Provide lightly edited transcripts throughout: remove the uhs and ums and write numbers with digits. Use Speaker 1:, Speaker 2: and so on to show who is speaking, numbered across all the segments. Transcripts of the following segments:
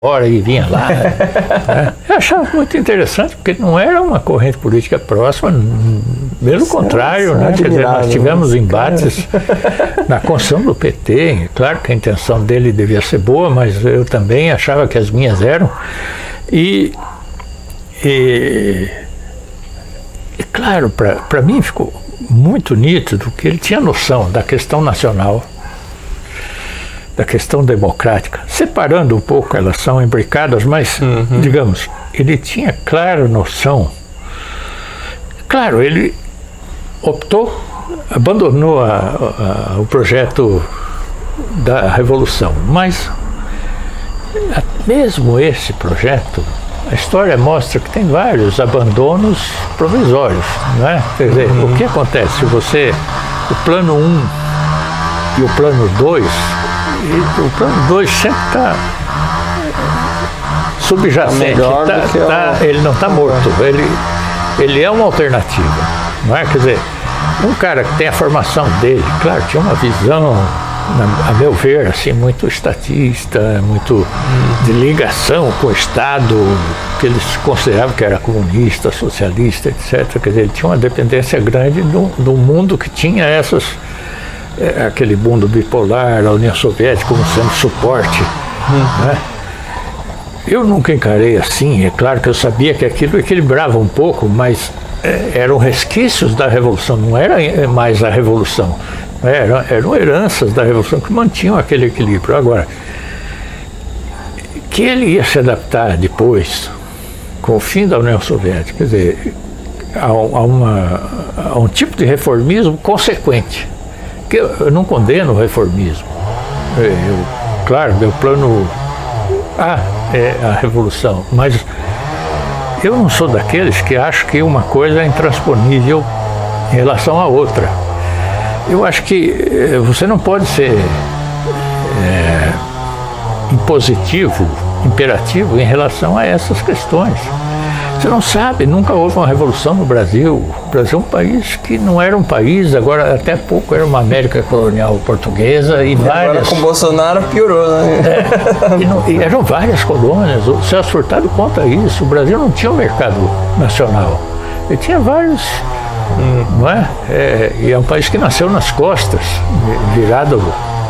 Speaker 1: hora e vinha lá. Né? Eu achava muito interessante, porque não era uma corrente política próxima, pelo contrário, né? Quer dizer, nós tivemos embates na construção do PT. Claro que a intenção dele devia ser boa, mas eu também achava que as minhas eram. E claro, para mim ficou muito nítido que ele tinha noção da questão nacional, da questão democrática, separando um pouco, elas são imbricadas, mas, digamos, ele tinha clara noção. Claro, ele optou, abandonou o projeto da Revolução, mas mesmo esse projeto, a história mostra que tem vários abandonos provisórios, não é? Quer dizer, o que acontece? O plano 1 e o plano 2, o plano 2 sempre está subjacente, ele não está morto, ele é uma alternativa, não é? Quer dizer, um cara que tem a formação dele, claro, tinha uma visão, a meu ver, assim, muito estatista, muito de ligação com o Estado, que eles consideravam que era comunista, socialista, etc. Quer dizer, ele tinha uma dependência grande do mundo que tinha aquele mundo bipolar, a União Soviética como sendo suporte. Né? Eu nunca encarei assim, é claro que eu sabia que aquilo equilibrava um pouco, mas eram resquícios da Revolução, não era mais a Revolução. Eram heranças da Revolução que mantinham aquele equilíbrio. Agora, que ele ia se adaptar depois, com o fim da União Soviética, quer dizer, a um tipo de reformismo consequente. Que eu não condeno o reformismo. Claro, meu plano A é a Revolução, mas eu não sou daqueles que acham que uma coisa é intransponível em relação à outra. Eu acho que você não pode ser impositivo, imperativo em relação a essas questões. Você não sabe, nunca houve uma revolução no Brasil. O Brasil é um país que não era um país, agora até pouco era uma América colonial portuguesa e várias...
Speaker 2: Agora com Bolsonaro piorou, né?
Speaker 1: E eram várias colônias, o Celso Furtado conta isso, o Brasil não tinha um mercado nacional, ele tinha vários... Não é? E é um país que nasceu nas costas, virado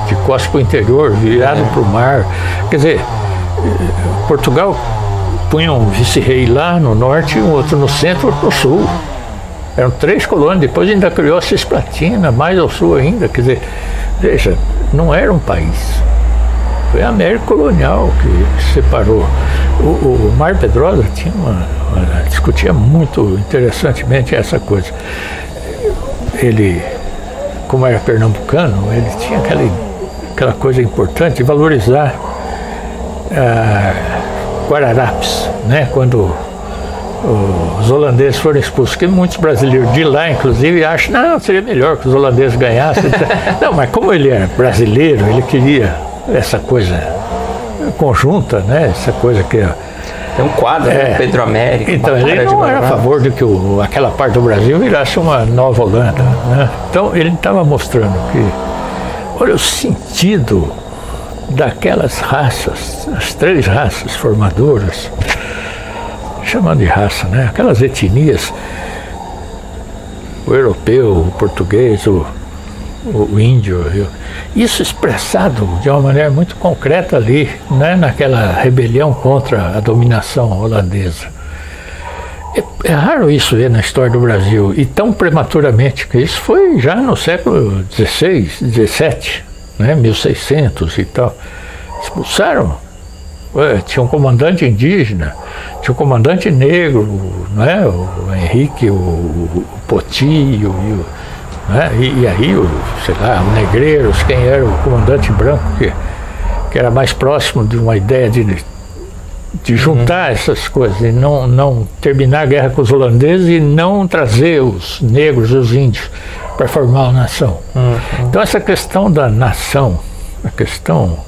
Speaker 1: de costas para o interior, virado para o mar. Quer dizer, Portugal punha um vice-rei lá no norte, um outro no centro, outro no sul. Eram 3 colônias, depois ainda criou a Cisplatina, mais ao sul ainda. Quer dizer, veja, não era um país. Foi a América colonial que separou. O Mário Pedrosa discutia muito interessantemente essa coisa. Ele, como era pernambucano, ele tinha aquela coisa importante de valorizar Guararapes, né? Quando os holandeses foram expulsos, que muitos brasileiros de lá, inclusive, acham, não, seria melhor que os holandeses ganhassem. Não, mas como ele era brasileiro, ele queria essa coisa conjunta, né? Essa coisa que...
Speaker 2: Tem um quadro, Pedro América.
Speaker 1: Então, ele não era a favor de que aquela parte do Brasil virasse uma nova Holanda, né? Então, ele estava mostrando que, olha, o sentido daquelas raças, as 3 raças formadoras, chamando de raça, né? Aquelas etnias, o europeu, o português, o índio, isso expressado de uma maneira muito concreta ali, né, naquela rebelião contra a dominação holandesa. É raro isso ver na história do Brasil, e tão prematuramente, que isso foi já no século XVI, XVII, né, 1600 e tal. Expulsaram, tinha um comandante indígena, tinha um comandante negro, né, o Henrique, o Poti, e aí, sei lá, o Negreiros, quem era o comandante branco, que era mais próximo de uma ideia de juntar essas coisas, e não terminar a guerra com os holandeses e não trazer os negros e os índios para formar uma nação. Então essa questão da nação, a questão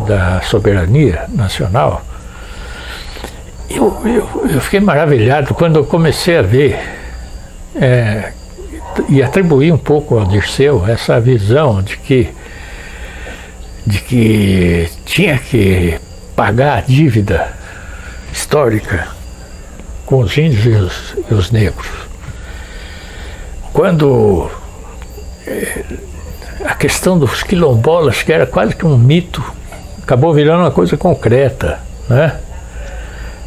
Speaker 1: da soberania nacional, eu fiquei maravilhado quando eu comecei a ver e atribuir um pouco ao Dirceu essa visão de que tinha que pagar a dívida histórica com os índios e os negros. Quando a questão dos quilombolas, que era quase que um mito, acabou virando uma coisa concreta, né?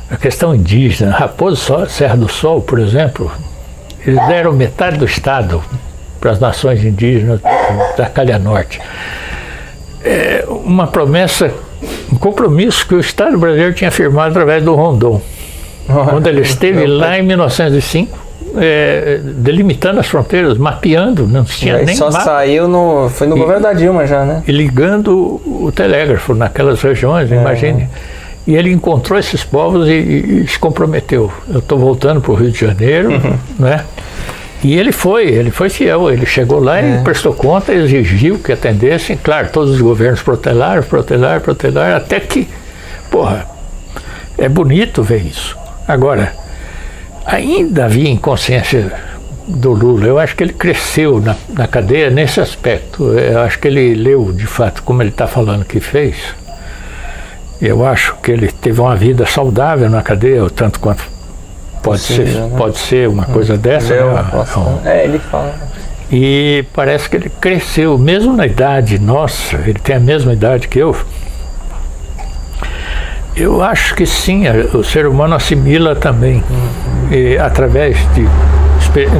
Speaker 1: A questão indígena, Raposo Serra do Sol, por exemplo, eles deram metade do estado para as nações indígenas da Calha Norte. É uma promessa, um compromisso que o Estado brasileiro tinha firmado através do Rondon, quando ele esteve lá em 1905, delimitando as fronteiras, mapeando, não tinha nem
Speaker 2: só
Speaker 1: mapa.
Speaker 2: Foi no governo da Dilma já, né?
Speaker 1: E ligando o telégrafo naquelas regiões, imagine. E ele encontrou esses povos e se comprometeu. Eu estou voltando para o Rio de Janeiro, né? E ele foi fiel, ele chegou lá e prestou conta, exigiu que atendessem. Claro, todos os governos protelaram, até que, porra, é bonito ver isso. Agora, ainda havia inconsciência do Lula. Eu acho que ele cresceu na cadeia nesse aspecto. Eu acho que ele leu, de fato, como ele está falando que fez. Eu acho que ele teve uma vida saudável na cadeia, tanto quanto pode ser uma coisa dessa.
Speaker 2: Ele fala.
Speaker 1: E parece que ele cresceu, mesmo na idade nossa, ele tem a mesma idade que eu. Eu acho que sim, o ser humano assimila também, através de,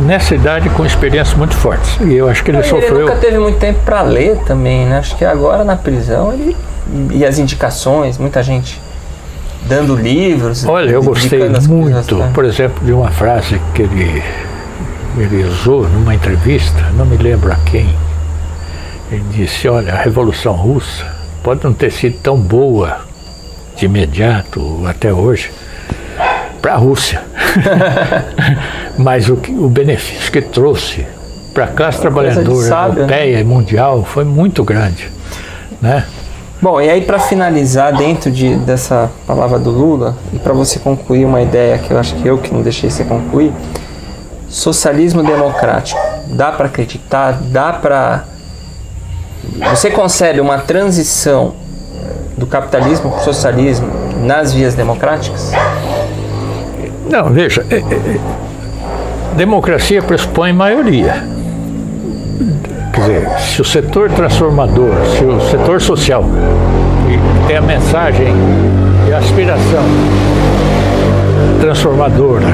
Speaker 1: nessa idade, com experiências muito fortes. E eu acho que ele sofreu.
Speaker 2: Ele nunca teve muito tempo para ler também, né? Acho que agora na prisão e as indicações, muita gente dando livros.
Speaker 1: Olha, eu gostei muito, por exemplo, de uma frase que ele usou numa entrevista, não me lembro a quem. Ele disse: olha, a Revolução Russa pode não ter sido tão boa de imediato até hoje para a Rússia, mas o benefício que trouxe para a classe trabalhadora europeia e mundial foi muito grande, né?
Speaker 2: Bom, e aí para finalizar, dentro dessa palavra do Lula, e para você concluir uma ideia que eu acho que não deixei você concluir, socialismo democrático, dá para acreditar, você concebe uma transição do capitalismo para o socialismo nas vias democráticas?
Speaker 1: Não, veja, democracia pressupõe maioria. Quer dizer, se o setor transformador, se o setor social que tem a mensagem e a aspiração transformadora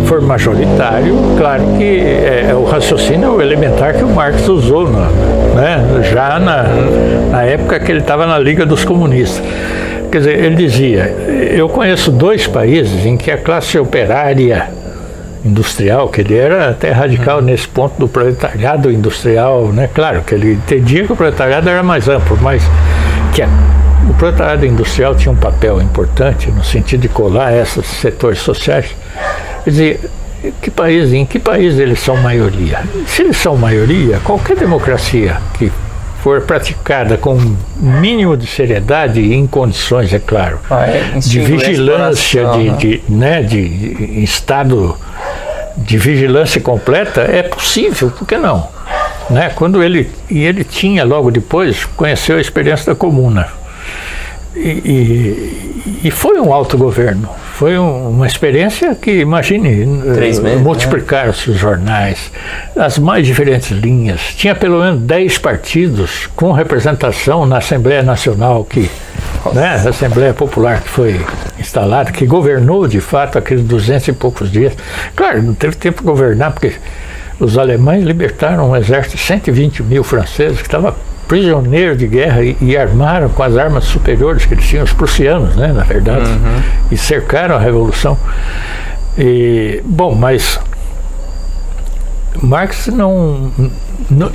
Speaker 1: for majoritário, claro que é o raciocínio elementar que o Marx usou, né? Já na época que ele estava na Liga dos Comunistas. Quer dizer, ele dizia: eu conheço 2 países em que a classe operária industrial, que ele era até radical nesse ponto do proletariado industrial, né? Claro que ele entendia que o proletariado era mais amplo, mas que o proletariado industrial tinha um papel importante no sentido de colar esses setores sociais. Quer dizer, em que país eles são maioria? Se eles são maioria, qualquer democracia que for praticada com um mínimo de seriedade e em condições, é claro, de vigilância, de estado de vigilância completa, é possível, por que não? Né? Quando ele tinha, logo depois, conheceu a experiência da Comuna. E foi um autogoverno, foi uma experiência que, imagine, multiplicaram-se os jornais, as mais diferentes linhas, tinha pelo menos 10 partidos com representação na Assembleia Nacional, né, a Assembleia Popular que foi instalada, que governou de fato aqueles 200 e poucos dias. Claro, não teve tempo de governar, porque os alemães libertaram um exército de 120 mil franceses que estava prisioneiros de guerra e armaram com as armas superiores que eles tinham, os prussianos, né, na verdade, e cercaram a Revolução. Bom, mas Marx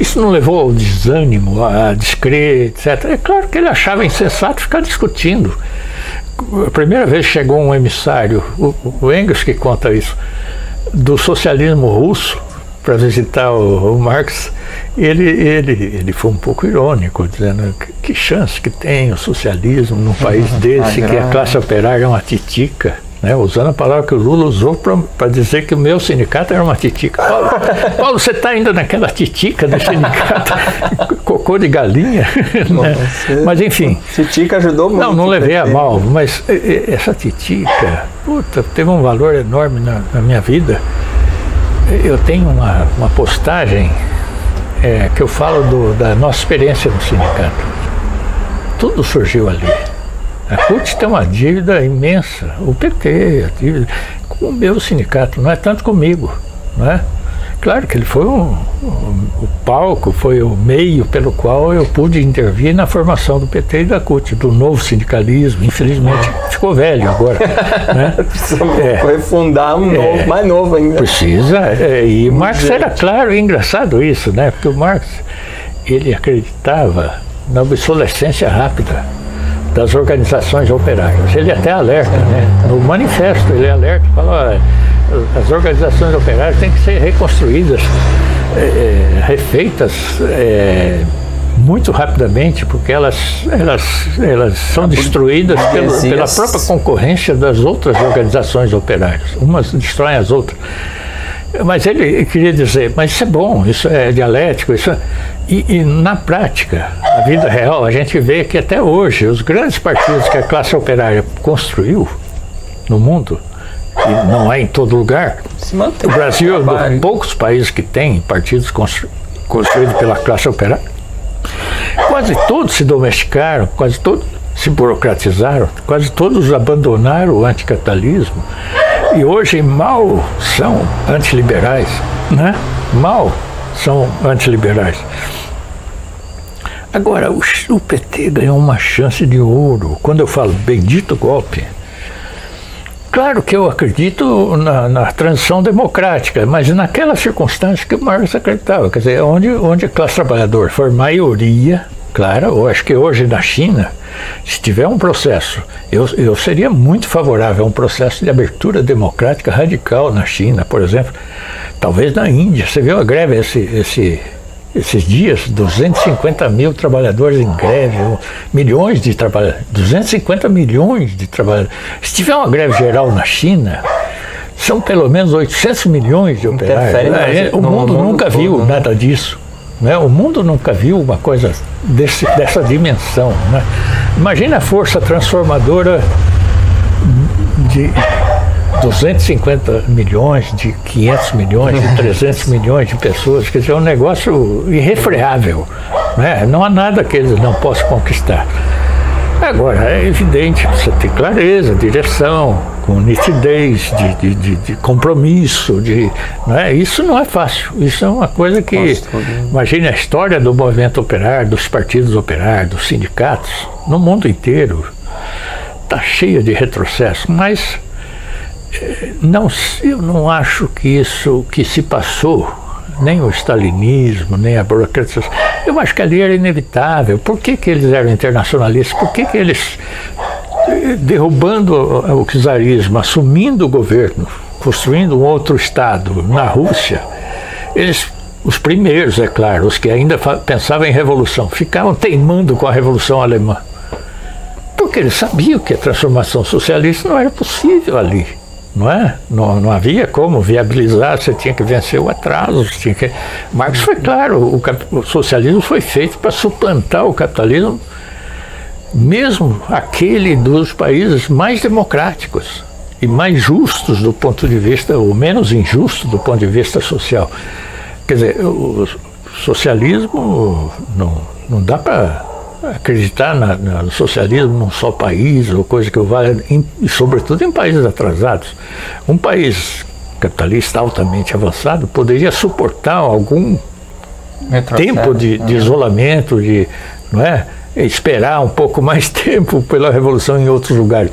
Speaker 1: isso não levou ao desânimo, a descrer, etc. É claro que ele achava insensato ficar discutindo. A primeira vez chegou um emissário, o Engels que conta isso, do socialismo russo, para visitar o Marx, ele foi um pouco irônico, dizendo que chance que tem o socialismo num país desse, que a classe operária é uma titica, né, usando a palavra que o Lula usou para dizer que o meu sindicato era uma titica. Paulo, você está ainda naquela titica do sindicato, cocô de galinha, né? Mas enfim.
Speaker 2: Titica ajudou muito.
Speaker 1: Não levei a mal, mas essa titica, puta, teve um valor enorme na minha vida. Eu tenho uma postagem que eu falo da nossa experiência no sindicato. Tudo surgiu ali. A CUT tem uma dívida imensa, o PT, a dívida com o meu sindicato, não é tanto comigo, não é? Claro que ele foi o palco, foi o meio pelo qual eu pude intervir na formação do PT e da CUT, do novo sindicalismo, infelizmente ficou velho agora, né?
Speaker 2: Precisa refundar um novo, mais novo ainda.
Speaker 1: Precisa, e Marx era claro, e engraçado isso, né? Porque o Marx, ele acreditava na obsolescência rápida das organizações operárias. Ele até alerta, né? No manifesto ele alerta, fala, as organizações operárias têm que ser reconstruídas, refeitas muito rapidamente, porque elas são destruídas pela própria concorrência das outras organizações operárias. Umas destroem as outras. Mas ele queria dizer, mas isso é bom, isso é dialético, e na prática, na vida real, a gente vê que até hoje os grandes partidos que a classe operária construiu no mundo, e não é em todo lugar, o Brasil é um dos poucos países que tem partidos construídos pela classe operária, quase todos se domesticaram, quase todos se burocratizaram, quase todos abandonaram o anticapitalismo. E hoje mal são antiliberais, né? Mal são antiliberais. Agora, o PT ganhou uma chance de ouro. Quando eu falo bendito golpe, claro que eu acredito na transição democrática, mas naquela circunstância que o Marx acreditava, quer dizer, onde a classe trabalhadora for maioria. Claro, eu acho que hoje na China, se tiver um processo, eu seria muito favorável a um processo de abertura democrática radical na China, por exemplo. Talvez na Índia. Você viu a greve esses dias? 250 mil trabalhadores em greve, milhões de trabalhadores, 250 milhões de trabalhadores. Se tiver uma greve geral na China, são pelo menos 800 milhões de operários. O mundo nunca viu nada disso. Né? O mundo nunca viu uma coisa dessa dimensão. Né? Imagina a força transformadora de 250 milhões, de 500 milhões, de 300 milhões de pessoas. Quer dizer, é um negócio irrefreável. Né? Não há nada que eles não possam conquistar. Agora, é evidente, você tem clareza, direção, com nitidez, de compromisso, né? Isso não é fácil. Isso é uma coisa que, imagine a história do movimento operário, dos partidos operários, dos sindicatos, no mundo inteiro, está cheia de retrocesso, mas eu não acho que isso que se passou, nem o stalinismo, nem a burocratização, eu acho que ali era inevitável. Por que eles eram internacionalistas? Por que eles, derrubando o czarismo, assumindo o governo, construindo um outro Estado na Rússia, os primeiros, é claro, os que ainda pensavam em revolução, ficavam teimando com a Revolução Alemã? Porque eles sabiam que a transformação socialista não era possível ali. Não é? Não havia como viabilizar, você tinha que vencer o atraso. Marx foi claro, o socialismo foi feito para suplantar o capitalismo, mesmo aquele dos países mais democráticos e mais justos do ponto de vista, ou menos injustos do ponto de vista social. Quer dizer, o socialismo não dá para acreditar no socialismo num só país, ou coisa que eu valha, e sobretudo em países atrasados. Um país capitalista altamente avançado poderia suportar algum tempo de isolamento, não é? Esperar um pouco mais tempo pela revolução em outros lugares.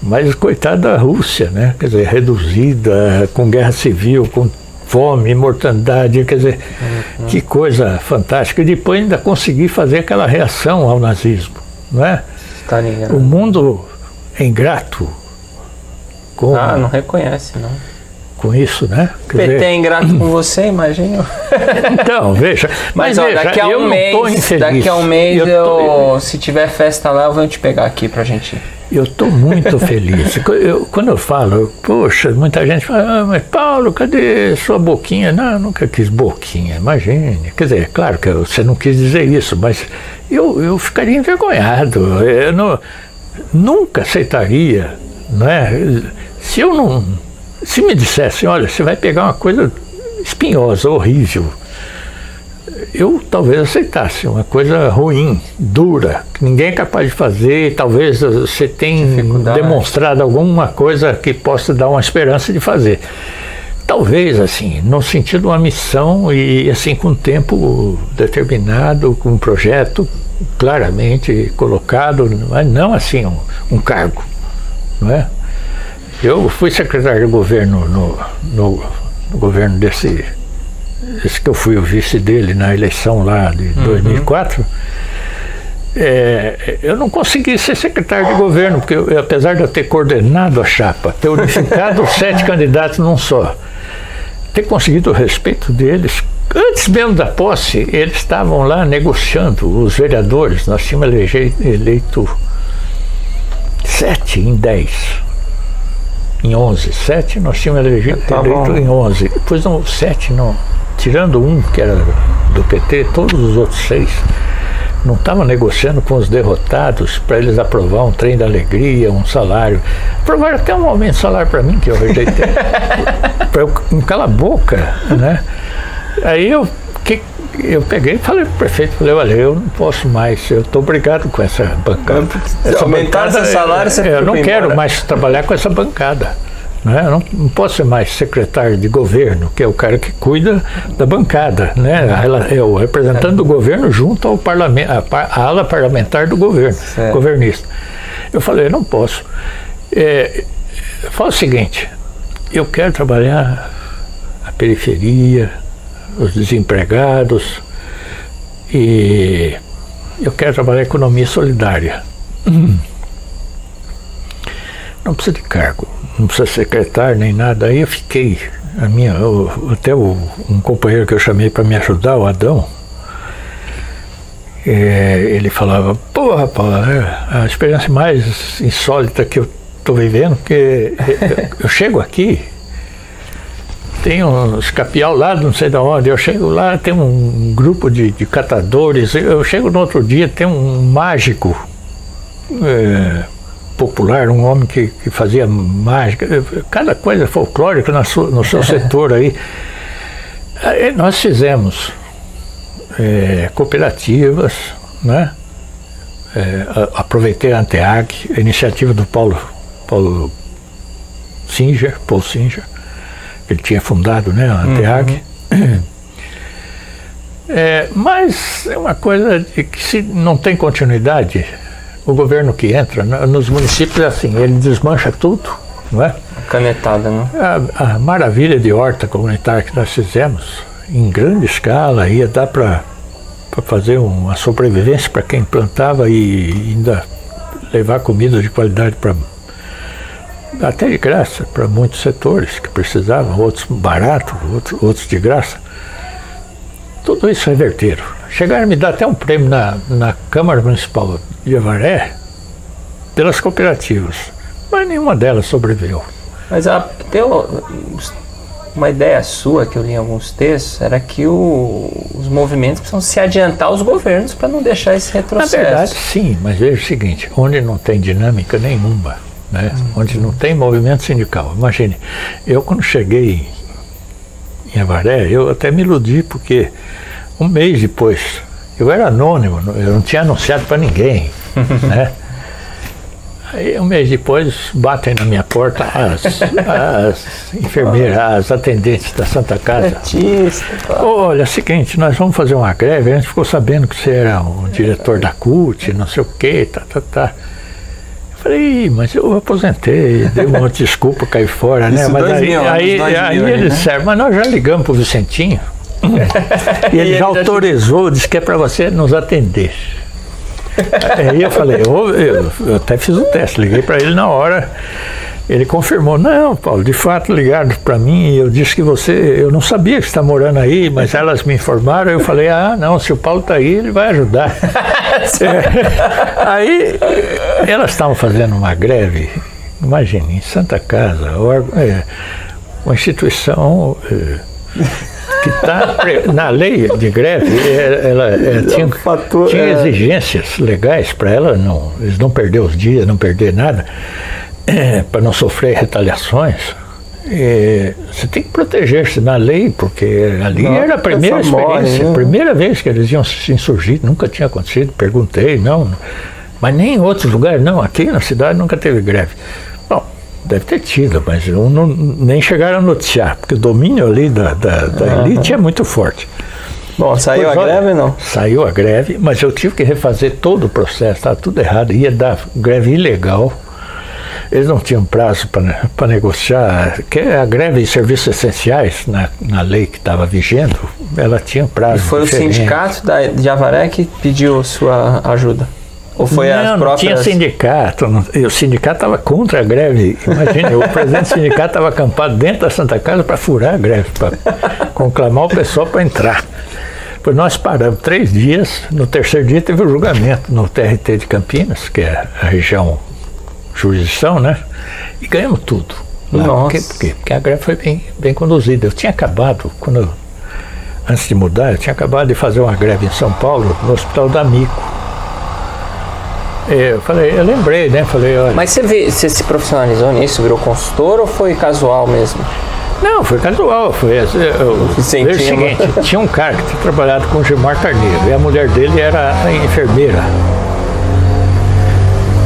Speaker 1: Mas coitado da Rússia, né? Quer dizer, reduzida, com guerra civil, com fome, mortandade, quer dizer, que coisa fantástica. E depois ainda conseguir fazer aquela reação ao nazismo, não é? O mundo é ingrato com...
Speaker 2: não reconhece, não.
Speaker 1: Com isso, né?
Speaker 2: Quer PT é ingrato com você, imagino.
Speaker 1: Então, veja. Mas veja,
Speaker 2: daqui a um mês, se tiver festa lá, eu venho te pegar aqui pra gente
Speaker 1: Eu estou muito feliz. Quando eu falo, poxa, muita gente fala, mas Paulo, cadê sua boquinha? Não, eu nunca quis boquinha, imagine. Quer dizer, claro que você não quis dizer isso, mas eu ficaria envergonhado. Eu nunca aceitaria, não é? Se me dissessem, olha, você vai pegar uma coisa espinhosa, horrível, eu talvez aceitasse uma coisa ruim, dura, que ninguém é capaz de fazer, e talvez você tenha demonstrado alguma coisa que possa dar uma esperança de fazer. Talvez, assim, no sentido de uma missão e, assim, com tempo determinado, com um projeto claramente colocado, mas não, assim, um cargo, não é? Eu fui secretário de governo no governo desse que eu fui o vice dele na eleição lá de 2004, eu não consegui ser secretário de governo, porque apesar de eu ter coordenado a chapa, ter unificado os 7 candidatos num só, ter conseguido o respeito deles, antes mesmo da posse, eles estavam lá negociando, os vereadores, nós tínhamos eleito 7 em 10. Em 11, 7 nós tínhamos eleito em 11, depois não, 7 não. Tirando um que era do PT, todos os outros 6 não estavam negociando com os derrotados para eles aprovar um trem da alegria, um salário. Aprovaram até um aumento de salário para mim, que eu rejeitei. Para eu me calar a boca, né? Aí eu peguei e falei pro prefeito, falei, olha, eu não posso mais, eu estou obrigado com essa bancada.
Speaker 2: Aumentar seu salário, você
Speaker 1: eu não quero mais trabalhar com essa bancada. Né? Eu não posso ser mais secretário de governo, que é o cara que cuida da bancada, né? É o representante do governo junto ao parlamento, a ala parlamentar do governo, governista. Eu falei, eu não posso. Eu falo o seguinte, eu quero trabalhar a periferia, os desempregados, e eu quero trabalhar a economia solidária. Não precisa de cargo, não precisa ser secretário nem nada. Aí eu fiquei, um companheiro que eu chamei para me ajudar, o Adão, ele falava, pô, rapaz, a experiência mais insólita que eu estou vivendo, porque eu chego aqui, tem uns capial lá, não sei de onde, eu chego lá, tem um grupo de catadores, eu chego no outro dia, tem um mágico popular, um homem que fazia mágica, cada coisa folclórica no seu setor aí. Aí nós fizemos cooperativas, né? Aproveitei a Anteag, a iniciativa do Paul Singer, ele tinha fundado, né, a Anteag. Mas é uma coisa que, se não tem continuidade, o governo que entra, nos municípios é assim, ele desmancha tudo, não é?
Speaker 2: Canetada, né?
Speaker 1: A maravilha de horta comunitária que nós fizemos, em grande escala, ia dar para fazer uma sobrevivência para quem plantava e ainda levar comida de qualidade até de graça para muitos setores que precisavam, outros barato, outros de graça. Tudo isso reverteram. Chegaram a me dar até um prêmio na Câmara Municipal de Avaré pelas cooperativas, mas nenhuma delas sobreviveu.
Speaker 2: Mas uma ideia sua que eu li em alguns textos era que os movimentos precisam se adiantar aos governos para não deixar esse retrocesso.
Speaker 1: Na verdade, sim, mas veja o seguinte, onde não tem dinâmica nenhuma, né? Onde não tem movimento sindical. Imagine, eu quando cheguei em Avaré, eu até me iludi, porque um mês depois, eu era anônimo, eu não tinha anunciado para ninguém, né? Aí um mês depois batem na minha porta as enfermeiras, as atendentes da Santa Casa. Olha, é o seguinte, nós vamos fazer uma greve, a gente ficou sabendo que você era o diretor da CUT, não sei o quê, tá. Eu falei, mas eu aposentei, dei uma desculpa, caí fora, né? Mas aí eles disseram, mas nós já ligamos pro Vicentinho, e ele já autorizou, disse que é para você nos atender. Aí eu falei, eu até fiz o teste, liguei para ele na hora, Ele confirmou, não, Paulo, de fato ligaram para mim e eu disse que eu não sabia que você está morando aí, mas elas me informaram, eu falei, não, se o Paulo está aí, ele vai ajudar. Aí elas estavam fazendo uma greve, imagine, em Santa Casa, uma instituição que está na lei de greve, ela tinha exigências legais para eles não perder os dias, não perder nada. Para não sofrer retaliações, você tem que proteger-se na lei, porque ali era a primeira experiência, primeira vez que eles iam se insurgir, nunca tinha acontecido, perguntei, não, mas nem em outros lugares, não, aqui na cidade nunca teve greve. Bom, deve ter tido, mas nem chegaram a noticiar, porque o domínio ali da elite é muito forte.
Speaker 2: Bom, saiu a greve ou não?
Speaker 1: Saiu a greve, mas eu tive que refazer todo o processo, estava tudo errado, ia dar greve ilegal. Eles não tinham prazo para negociar, que a greve de serviços essenciais, na lei que estava vigendo, ela tinha prazo.
Speaker 2: E foi diferente. O sindicato de Avaré que pediu sua ajuda? Ou foi as próprias...
Speaker 1: Não tinha sindicato, o sindicato estava contra a greve. Imagina, o presidente do sindicato estava acampado dentro da Santa Casa para furar a greve, para conclamar o pessoal para entrar. Pois nós paramos 3 dias, no terceiro dia teve o julgamento no TRT de Campinas, que é a região jurisdição, né? E ganhamos tudo.
Speaker 2: Nossa.
Speaker 1: Por quê? Porque a greve foi bem conduzida. Eu tinha acabado, antes de mudar, eu tinha acabado de fazer uma greve em São Paulo, no Hospital da Amico. Eu lembrei, né? Falei, olha...
Speaker 2: Mas você se profissionalizou nisso, virou consultor ou foi casual mesmo?
Speaker 1: Não, foi casual. Foi o seguinte, tinha um cara que tinha trabalhado com o Gilmar Carneiro, e a mulher dele era a enfermeira.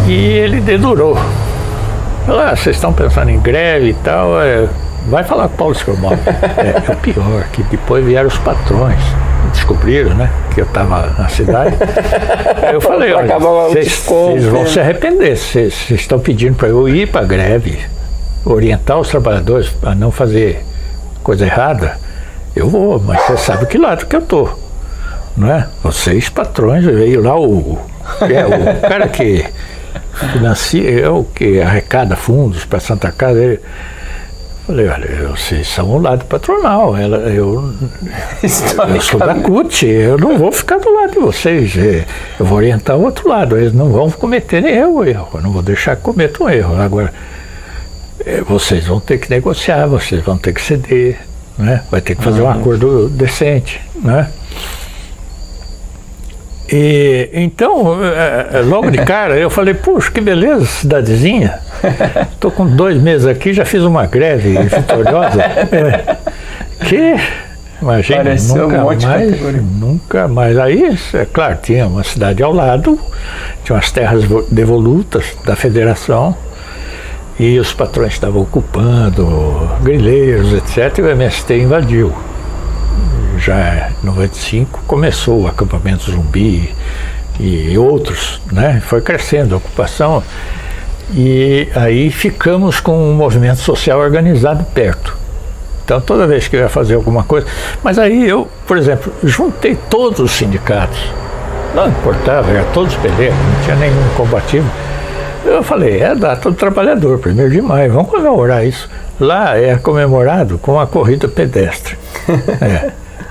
Speaker 1: E ele dedurou. Falou, vocês estão pensando em greve e tal, vai falar com o Paulo Scormop. O pior, que depois vieram os patrões, descobriram, né, que eu estava na cidade. Aí eu falei, olha, vocês vão se arrepender, vocês estão pedindo para eu ir para a greve, orientar os trabalhadores a não fazer coisa errada, eu vou, mas você sabe que lado que eu tô, não é? Vocês patrões, veio lá o cara que financia, o que arrecada fundos para Santa Casa. Falei, olha, vocês são o lado patronal, eu sou da CUT, eu não vou ficar do lado de vocês, eu vou orientar o outro lado, eles não vão cometer erro, eu não vou deixar que cometam um erro. Agora, vocês vão ter que negociar, vocês vão ter que ceder, né? Vai ter que fazer um acordo decente, né? E então, logo de cara, eu falei, puxa, que beleza, cidadezinha. Estou com 2 meses aqui, já fiz uma greve vitoriosa. Imagina, nunca mais. Aí, é claro, tinha uma cidade ao lado, tinha umas terras devolutas da federação, e os patrões estavam ocupando, grileiros, etc., e o MST invadiu. Já em 95 começou o acampamento Zumbi e outros, né? Foi crescendo a ocupação e aí ficamos com um movimento social organizado perto. Então toda vez que eu ia fazer alguma coisa, mas aí eu, por exemplo, juntei todos os sindicatos, não importava, era todos pelecos, não tinha nenhum combativo. Eu falei, é a data do trabalhador, 1º de maio, vamos comemorar isso. Lá é comemorado com a corrida pedestre.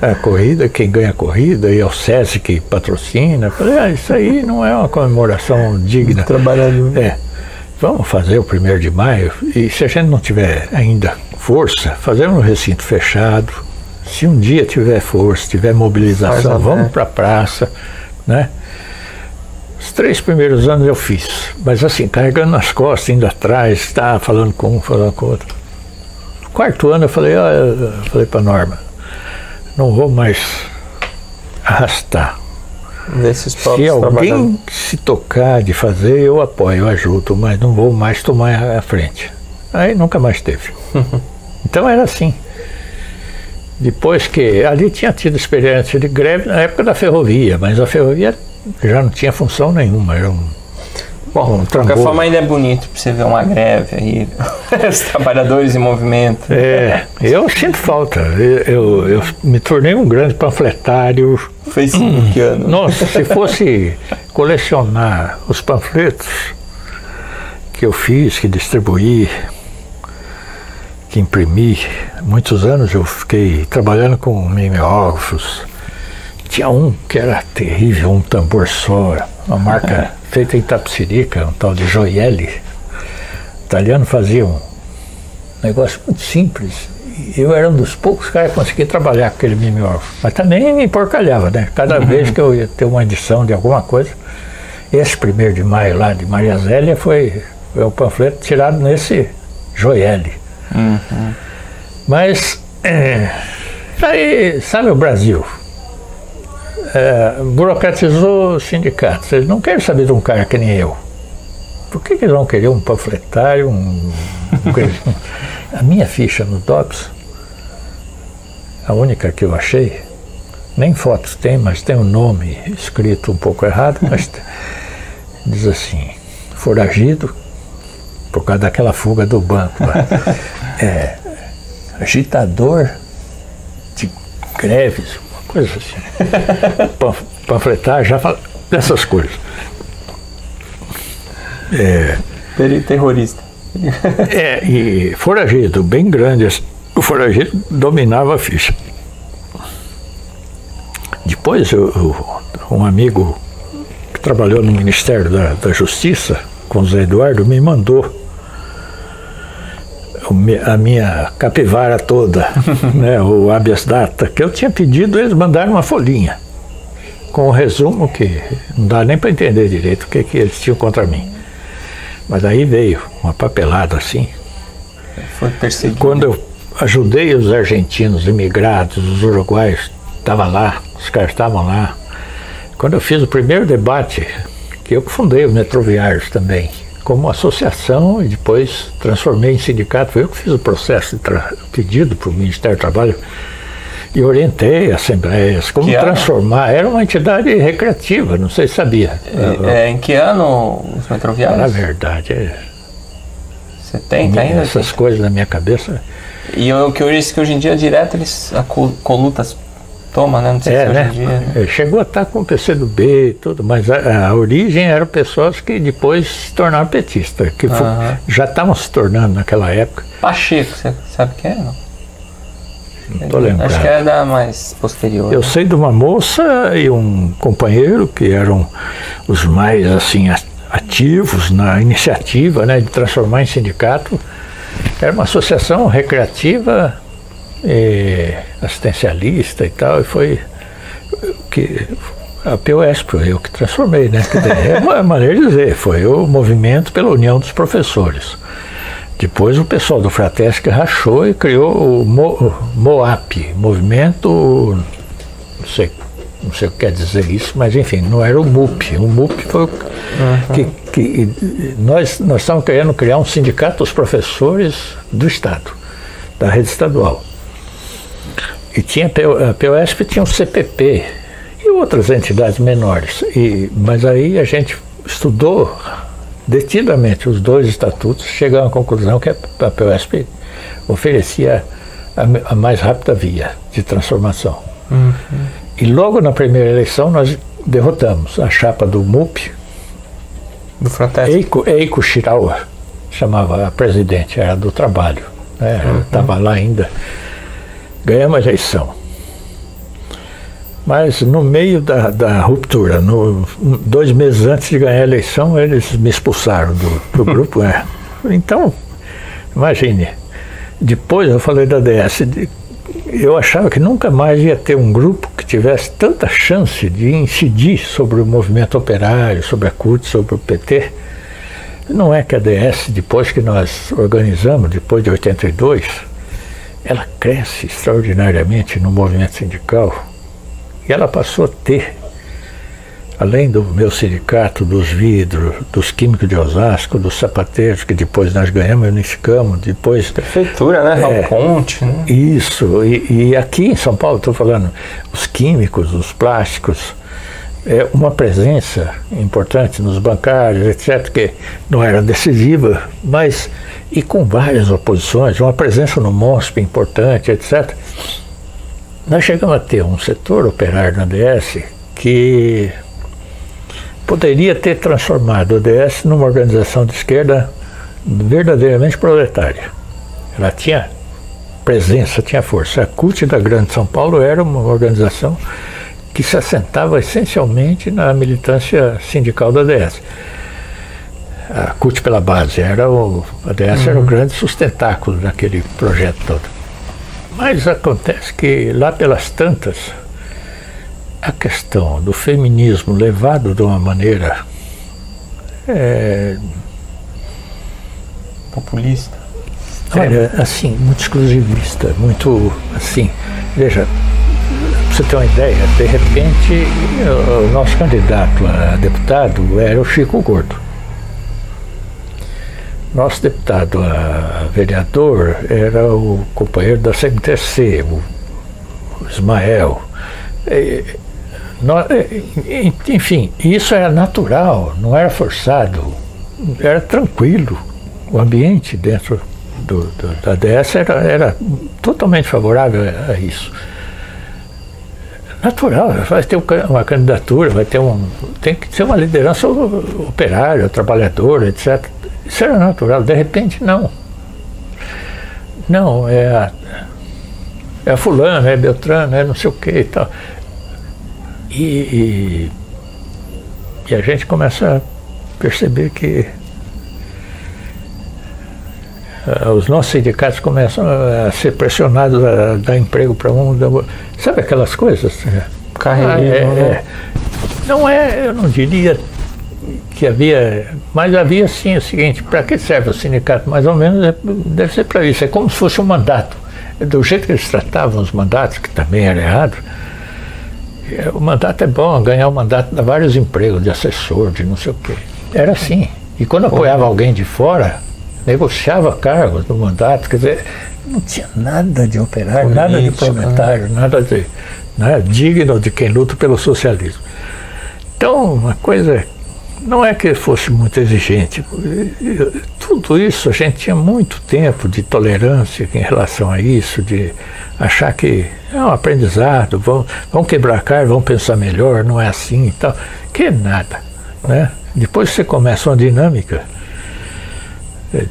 Speaker 1: A corrida, quem ganha a corrida, e é o SESI que patrocina. Falei, isso aí não é uma comemoração digna.
Speaker 2: Trabalhador.
Speaker 1: Vamos fazer o 1º de maio, e se a gente não tiver ainda força, fazemos no recinto fechado. Se um dia tiver força, tiver mobilização, vamos para a praça, né? Os 3 primeiros anos eu fiz, mas assim, carregando nas costas, indo atrás, falando com um, falando com o outro. No 4º ano eu falei para Norma, não vou mais arrastar. Se alguém se tocar de fazer, eu apoio, eu ajudo, mas não vou mais tomar a frente. Aí nunca mais teve. Então era assim. Depois que ali tinha tido experiência de greve na época da ferrovia, mas a ferrovia já não tinha função nenhuma, era
Speaker 2: Bom, de qualquer forma ainda é bonito para você ver uma greve aí, os trabalhadores em movimento.
Speaker 1: Eu sinto falta, eu me tornei um grande panfletário.
Speaker 2: Facebookiano.
Speaker 1: Nossa, se fosse colecionar os panfletos que eu fiz, que distribuí, que imprimi. Muitos anos eu fiquei trabalhando com mimeógrafos. Tinha um que era terrível, um tambor só, uma marca feita em Tapsirica, um tal de Gioielli. O italiano fazia um negócio muito simples. Eu era um dos poucos caras que conseguia trabalhar com aquele mimeógrafo. Mas também me porcalhava, né? Cada vez que eu ia ter uma edição de alguma coisa. Esse 1º de maio lá de Maria Zélia foi o panfleto tirado nesse Gioielli. Mas, aí, sabe o Brasil? Burocratizou os sindicatos. Eles não querem saber de um cara que nem eu. Por que eles vão querer um panfletário, A minha ficha no DOPS, a única que eu achei, nem fotos tem, mas tem um nome escrito um pouco errado, mas diz assim, foragido, por causa daquela fuga do banco lá. Agitador de greves, uma coisa assim. Panfletar, já fala dessas coisas.
Speaker 2: Terrorista.
Speaker 1: E foragido, bem grande. O foragido dominava a ficha. Depois, um amigo que trabalhou no Ministério da Justiça, com o Zé Eduardo, me mandou a minha capivara toda, né, o habeas data, que eu tinha pedido, eles mandaram uma folhinha, com um resumo que não dá nem para entender direito o que eles tinham contra mim. Mas aí veio uma papelada assim.
Speaker 2: Foi perseguido.
Speaker 1: Quando eu ajudei os argentinos imigrados, os uruguaios, estava lá, os caras estavam lá. Quando eu fiz o primeiro debate, que eu fundei o Metroviários também, como associação, e depois transformei em sindicato, foi eu que fiz o processo de pedido para o Ministério do Trabalho e orientei assembleias, como transformar. Era uma entidade recreativa, não sei se sabia.
Speaker 2: Em que ano os Metroviários?
Speaker 1: Na verdade,
Speaker 2: 70 ainda?
Speaker 1: Essas coisas na minha cabeça.
Speaker 2: E o que eu disse que hoje em dia direto eles a Colutas toma, né? Não sei se hoje em dia.
Speaker 1: Chegou a estar com o PCdoB e tudo, mas a origem eram pessoas que depois se tornaram petistas, que já estavam se tornando naquela época.
Speaker 2: Pacheco, você sabe quem é? Não
Speaker 1: estou lembrado.
Speaker 2: Acho que é da mais posterior.
Speaker 1: Eu sei de uma moça e um companheiro que eram os mais assim ativos na iniciativa, né, de transformar em sindicato. Era uma associação recreativa, assistencialista e tal, e foi que a POSP foi eu que transformei, né? É uma maneira de dizer, foi o movimento pela união dos professores. Depois o pessoal do Fratesc rachou e criou o MOAP, Movimento, não sei o que quer dizer isso, mas enfim, não era o MUP. O MUP foi o que nós estávamos querendo criar um sindicato dos professores do Estado, da rede estadual. E tinha a POSP tinha um CPP e outras entidades menores. Mas aí a gente estudou detidamente os dois estatutos, chegamos à conclusão que a POSP oferecia a mais rápida via de transformação. E logo na primeira eleição nós derrotamos a chapa do MUP,
Speaker 2: do Fratesc.
Speaker 1: Eiko Shirawa chamava a presidente, era do trabalho, né? Estava lá ainda. Ganhamos a eleição. Mas no meio da ruptura, 2 meses antes de ganhar a eleição, eles me expulsaram do grupo. Então, imagine, depois eu falei da DS, eu achava que nunca mais ia ter um grupo que tivesse tanta chance de incidir sobre o movimento operário, sobre a CUT, sobre o PT. Não é que a DS, depois que nós organizamos, depois de 82, ela cresce extraordinariamente no movimento sindical. E ela passou a ter, além do meu sindicato, dos vidros, dos químicos de Osasco, dos sapateiros, que depois nós ganhamos e unificamos, depois...
Speaker 2: Prefeitura, né? Ponte, né?
Speaker 1: Isso, e aqui em São Paulo, estou falando, os químicos, os plásticos, uma presença importante nos bancários, etc., que não era decisiva, mas, e com várias oposições, uma presença no MOSP importante, etc., nós chegamos a ter um setor operário na DS que poderia ter transformado a DS numa organização de esquerda verdadeiramente proletária. Ela tinha presença, tinha força. A CUT da Grande São Paulo era uma organização que se assentava essencialmente na militância sindical da ADS. A CUT pela base, a ADS era o grande sustentáculo daquele projeto todo. Mas acontece que lá pelas tantas, a questão do feminismo levado de uma maneira
Speaker 2: populista.
Speaker 1: Olha, assim, muito exclusivista, muito assim, veja, pra você ter uma ideia, de repente o nosso candidato a deputado era o Chico Gordo. Nosso deputado a vereador era o companheiro da CMTC, o Ismael. Enfim, isso era natural, não era forçado, era tranquilo. O ambiente dentro da ADS era totalmente favorável a isso. Natural, vai ter uma candidatura, tem que ser uma liderança operária, trabalhadora, etc. Isso era natural, de repente não. Não, é a fulano, é Beltrano, é não sei o que e tal. E a gente começa a perceber que os nossos sindicatos começam a ser pressionados a dar emprego para sabe aquelas coisas?
Speaker 2: Carreirismo.
Speaker 1: Não eu não diria que havia, mas havia sim o seguinte: para que serve o sindicato? Mais ou menos deve ser para isso, é como se fosse um mandato. Do jeito que eles tratavam os mandatos, que também era errado, o mandato é bom, ganhar o mandato dá vários empregos de assessor, de não sei o quê. Era assim. E quando apoiava alguém de fora, negociava cargos no mandato, quer dizer, não tinha nada de operário, nada de proletário, nada digno de quem luta pelo socialismo. Então, uma coisa, não é que fosse muito exigente, tudo isso a gente tinha muito tempo de tolerância em relação a isso, de achar que é um aprendizado, vão quebrar a cara, vão pensar melhor, não é assim e tal, que nada, né? Depois você começa uma dinâmica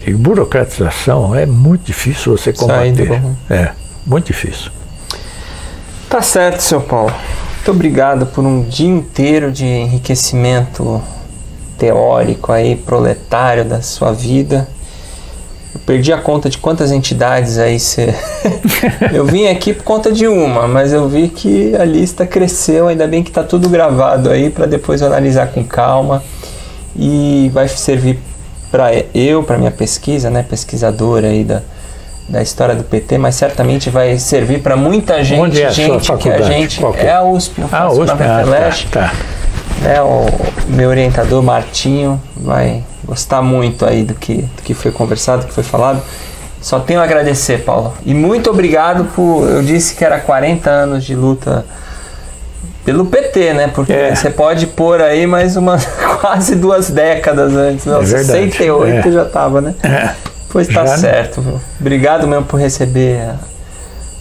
Speaker 1: de burocratização, é muito difícil você combater. É, muito difícil.
Speaker 2: Tá certo, seu Paulo. Muito obrigado por um dia inteiro de enriquecimento teórico aí, proletário da sua vida. Eu perdi a conta de quantas entidades aí você... Eu vim aqui por conta de uma, mas eu vi que a lista cresceu, ainda bem que tá tudo gravado aí para depois eu analisar com calma e vai servir para minha pesquisa, né, pesquisadora aí da história do PT, mas certamente vai servir para muita gente.
Speaker 1: Onde é a sua faculdade?
Speaker 2: É a USP, eu faço
Speaker 1: USP,
Speaker 2: tá. O meu orientador Martinho vai gostar muito aí do que foi conversado, do que foi falado. Só tenho a agradecer, Paulo. E muito obrigado eu disse que era 40 anos de luta pelo PT, né? Porque você pode pôr aí mais quase 2 décadas antes. Não, 68 já estava, né? Pois tá certo. Viu? Obrigado mesmo por receber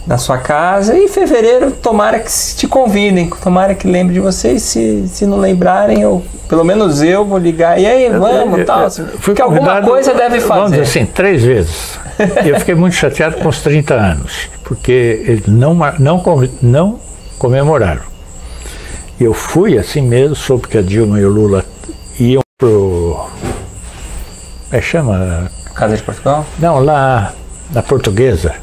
Speaker 2: na sua casa. E em fevereiro, tomara que te convidem, tomara que lembre de vocês. Se não lembrarem, pelo menos eu vou ligar. E aí, vamos, tal. Porque alguma coisa deve fazer.
Speaker 1: Vamos dizer assim, 3 vezes. Eu fiquei muito chateado com os 30 anos, porque eles não comemoraram. Eu fui assim mesmo, soube que a Dilma e o Lula iam pro... Como é que chama?
Speaker 2: Casa de Portugal?
Speaker 1: Não, lá na Portuguesa.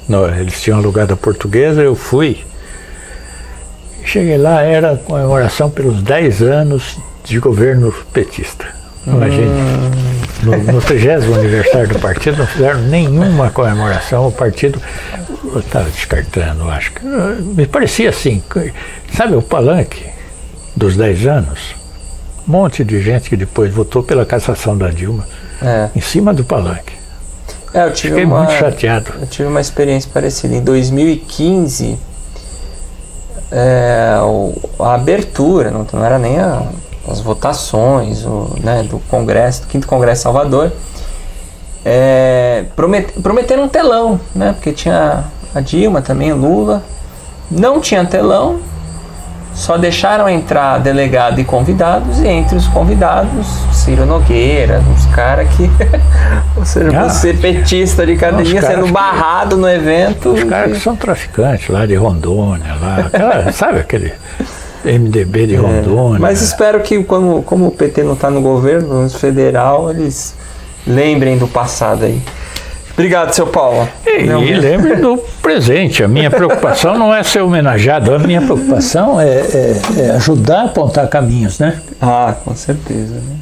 Speaker 1: Não, eles tinham alugado a Portuguesa, eu fui. Cheguei lá, era a comemoração pelos 10 anos de governo petista. Imagine. No 30º aniversário do partido não fizeram nenhuma comemoração. O partido estava descartando, acho que. Me parecia assim, sabe o palanque dos 10 anos? Um monte de gente que depois votou pela cassação da Dilma em cima do palanque. Fiquei muito chateado.
Speaker 2: Eu tive uma experiência parecida. Em 2015, a abertura, não era nem as votações do Congresso, do 5º Congresso de Salvador, prometeram um telão, né? Porque tinha a Dilma também, Lula. Não tinha telão, só deixaram entrar delegado e convidados, e entre os convidados, Ciro Nogueira, uns caras que... Ou seja, você petista de cadeirinha sendo barrado no evento.
Speaker 1: Os caras que são traficantes lá de Rondônia, lá, sabe aquele MDB de Rondônia.
Speaker 2: Mas espero que, como o PT não está no governo federal, eles lembrem do passado aí. Obrigado, seu Paulo.
Speaker 1: E lembre do presente. A minha preocupação não é ser homenageado, a minha preocupação é ajudar a apontar caminhos, né?
Speaker 2: Ah, com certeza, né?